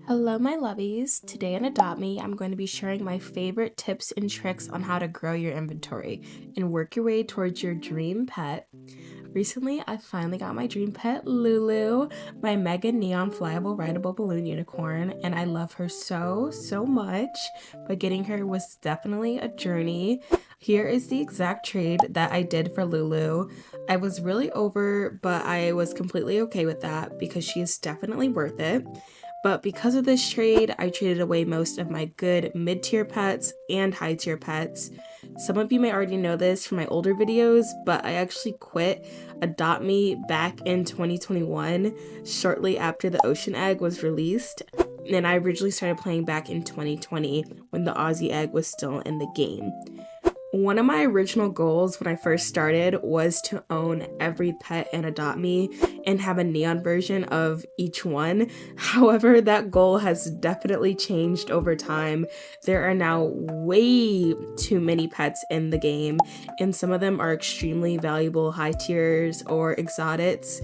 Hello, my lovies. Today on Adopt Me, I'm going to be sharing my favorite tips and tricks on how to grow your inventory and work your way towards your dream pet. Recently, I finally got my dream pet, Lulu, my mega neon flyable rideable balloon unicorn, and I love her so much. But getting her was definitely a journey. Here is the exact trade that I did for Lulu. I was really over, but I was completely okay with that because she is definitely worth it. But because of this trade, I traded away most of my good mid-tier pets and high-tier pets. Some of you may already know this from my older videos, but I actually quit Adopt Me back in 2021, shortly after the Ocean Egg was released. And I originally started playing back in 2020 when the Aussie Egg was still in the game. One of my original goals when I first started was to own every pet in Adopt Me and have a neon version of each one. However, that goal has definitely changed over time. There are now way too many pets in the game, and some of them are extremely valuable high tiers or exotics.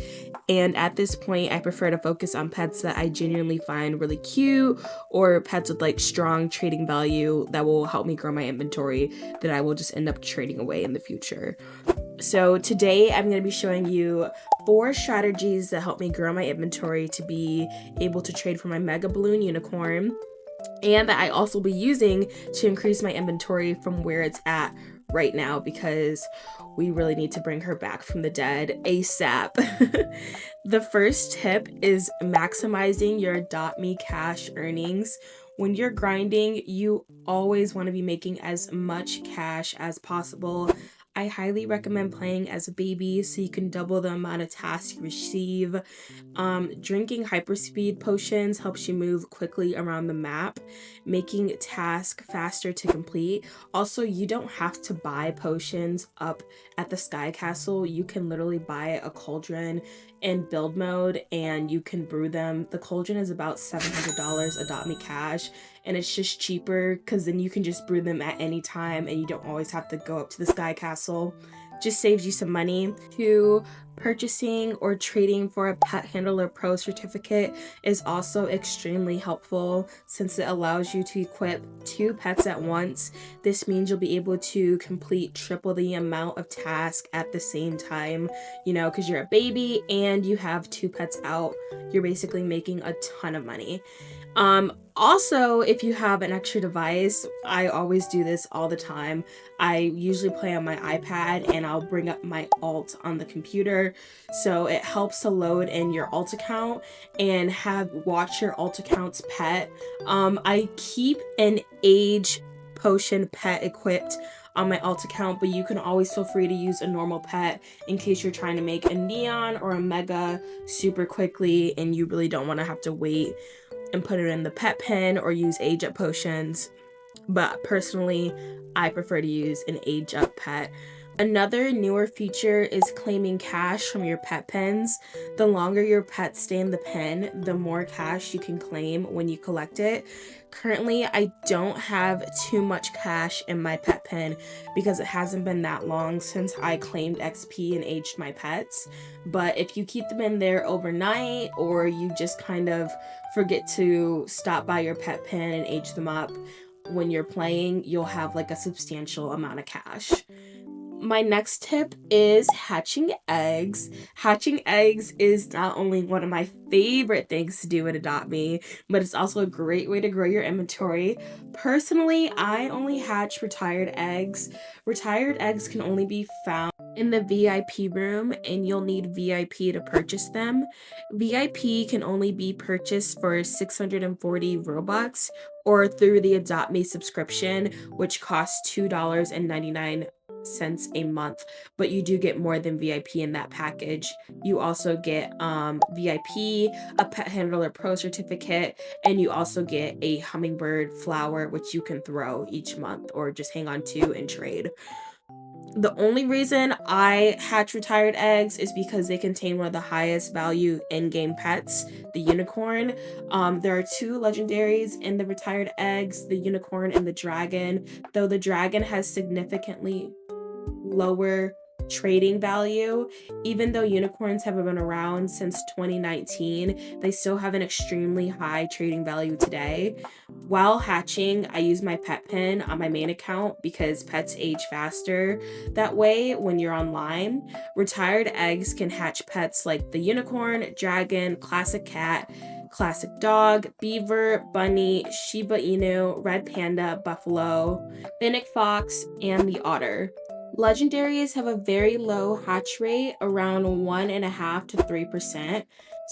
And at this point, I prefer to focus on pets that I genuinely find really cute or pets with like strong trading value that will help me grow my inventory that I will just end up trading away in the future. So today I'm going to be showing you 4 strategies that help me grow my inventory to be able to trade for my mega balloon unicorn, and that I also be using to increase my inventory from where it's at right now because we really need to bring her back from the dead ASAP. The first tip is maximizing your Adopt Me cash earnings. When you're grinding, you always want to be making as much cash as possible. I highly recommend playing as a baby so you can double the amount of tasks you receive. Drinking hyperspeed potions helps you move quickly around the map, making tasks faster to complete. Also, you don't have to buy potions up at the Sky Castle. You can literally buy a cauldron in build mode and you can brew them. The cauldron is about $700 Adopt Me cash, and it's just cheaper because then you can just brew them at any time and you don't always have to go up to the Sky Castle. Just saves you some money. To purchasing or trading for a Pet Handler Pro certificate is also extremely helpful since it allows you to equip 2 pets at once. This means you'll be able to complete triple the amount of tasks at the same time, because you're a baby and you have 2 pets out. You're basically making a ton of money. Also, if you have an extra device, I always do this all the time. I usually play on my iPad and I'll bring up my alt on the computer. So it helps to load in your alt account and watch your alt account's pet. I keep an age potion pet equipped on my alt account, but you can always feel free to use a normal pet in case you're trying to make a neon or a mega super quickly and you really don't want to have to wait and put it in the pet pen or use age up potions. But personally, I prefer to use an age up pet. Another newer feature is claiming cash from your pet pens. The longer your pets stay in the pen, the more cash you can claim when you collect it. Currently, I don't have too much cash in my pet pen because it hasn't been that long since I claimed XP and aged my pets. But if you keep them in there overnight or you just kind of forget to stop by your pet pen and age them up when you're playing, you'll have like a substantial amount of cash. My next tip is hatching eggs. Hatching eggs is not only one of my favorite things to do in Adopt Me, but it's also a great way to grow your inventory. Personally, I only hatch retired eggs. Retired eggs can only be found in the VIP room, and you'll need VIP to purchase them. VIP can only be purchased for 640 Robux or through the Adopt Me subscription, which costs $2.99 a month, but you do get more than VIP in that package. You also get VIP, a Pet Handler Pro certificate, and you also get a hummingbird flower, which you can throw each month or just hang on to and trade. The only reason I hatch retired eggs is because they contain one of the highest value in-game pets, the unicorn. There are 2 legendaries in the retired eggs, the unicorn and the dragon, though the dragon has significantly lower trading value. Even though unicorns have been around since 2019, they still have an extremely high trading value today. While hatching, I use my pet pin on my main account because pets age faster that way when you're online. Retired eggs can hatch pets like the unicorn, dragon, classic cat, classic dog, beaver, bunny, Shiba Inu, red panda, buffalo, fennec fox, and the otter. Legendaries have a very low hatch rate, around 1.5 to 3%.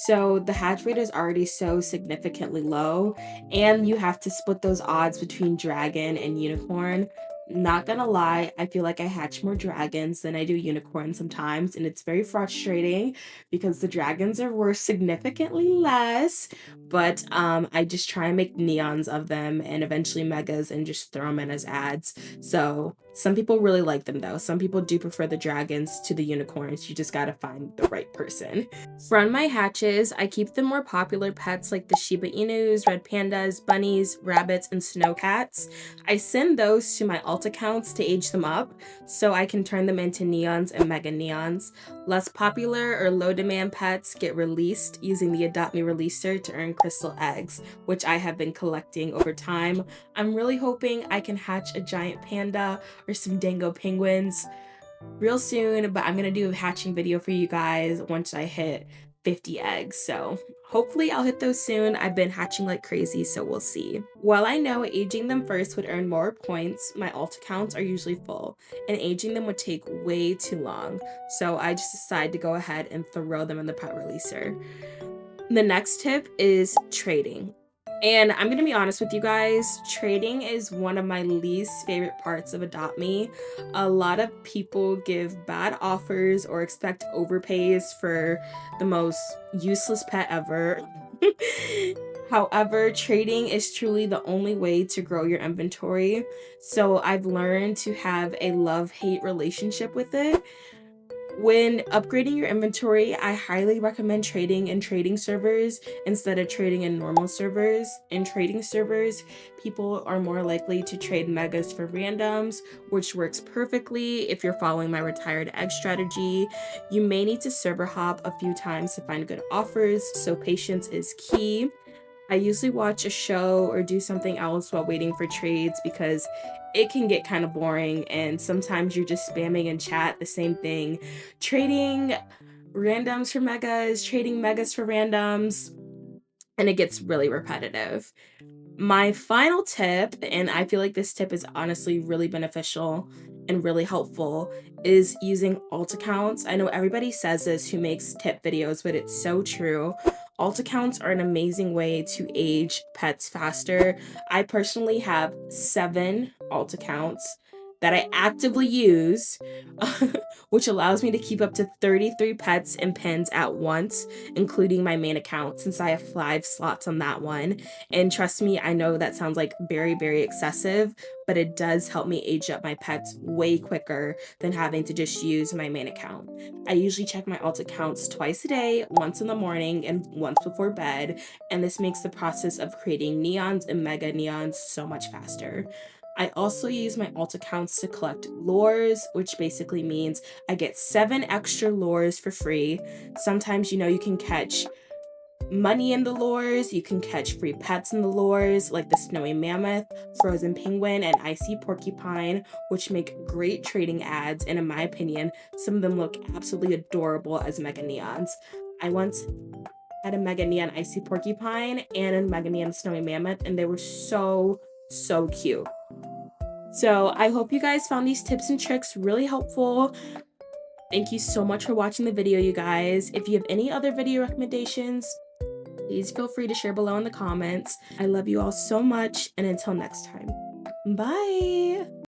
So the hatch rate is already so significantly low, and you have to split those odds between dragon and unicorn. Not gonna lie, I feel like I hatch more dragons than I do unicorns sometimes, and it's very frustrating because the dragons are worth significantly less. But I just try and make neons of them and eventually megas and just throw them in as ads. So some people really like them though. Some people do prefer the dragons to the unicorns. You just gotta find the right person. From my hatches, I keep the more popular pets like the Shiba Inus, red pandas, bunnies, rabbits, and snow cats. I send those to my alt accounts to age them up so I can turn them into neons and mega neons. Less popular or low demand pets get released using the Adopt Me releaser to earn crystal eggs, which I have been collecting over time. I'm really hoping I can hatch a giant panda or some dango penguins real soon, but I'm gonna do a hatching video for you guys once I hit 50 eggs. So hopefully I'll hit those soon. I've been hatching like crazy, so we'll see. While I know aging them first would earn more points, my alt accounts are usually full, and aging them would take way too long. So I just decided to go ahead and throw them in the pet releaser. The next tip is trading. And I'm gonna be honest with you guys, trading is one of my least favorite parts of Adopt Me. A lot of people give bad offers or expect overpays for the most useless pet ever. However, trading is truly the only way to grow your inventory. So I've learned to have a love-hate relationship with it. When upgrading your inventory, I highly recommend trading in trading servers instead of trading in normal servers. In trading servers, people are more likely to trade megas for randoms, which works perfectly if you're following my retired egg strategy. You may need to server hop a few times to find good offers, so patience is key. I usually watch a show or do something else while waiting for trades because it can get kind of boring, and sometimes you're just spamming in chat the same thing, trading randoms for megas, trading megas for randoms, and it gets really repetitive. My final tip, and I feel like this tip is honestly really beneficial and really helpful, is using alt accounts. I know everybody says this who makes tip videos, but it's so true. Alt accounts are an amazing way to age pets faster. I personally have 7 alt accounts that I actively use, which allows me to keep up to 33 pets and pins at once, including my main account, since I have 5 slots on that one. And trust me, I know that sounds like very, very excessive, but it does help me age up my pets way quicker than having to just use my main account. I usually check my alt accounts twice a day, once in the morning and once before bed, and this makes the process of creating neons and mega neons so much faster. I also use my alt accounts to collect lures, which basically means I get 7 extra lures for free. Sometimes, you can catch money in the lures, you can catch free pets in the lures like the snowy mammoth, frozen penguin, and icy porcupine, which make great trading ads, and in my opinion, some of them look absolutely adorable as mega neons. I once had a mega neon icy porcupine and a mega neon snowy mammoth, and they were so cute. So I hope you guys found these tips and tricks really helpful. Thank you so much for watching the video, you guys. If you have any other video recommendations, please feel free to share below in the comments. I love you all so much, and until next time, bye!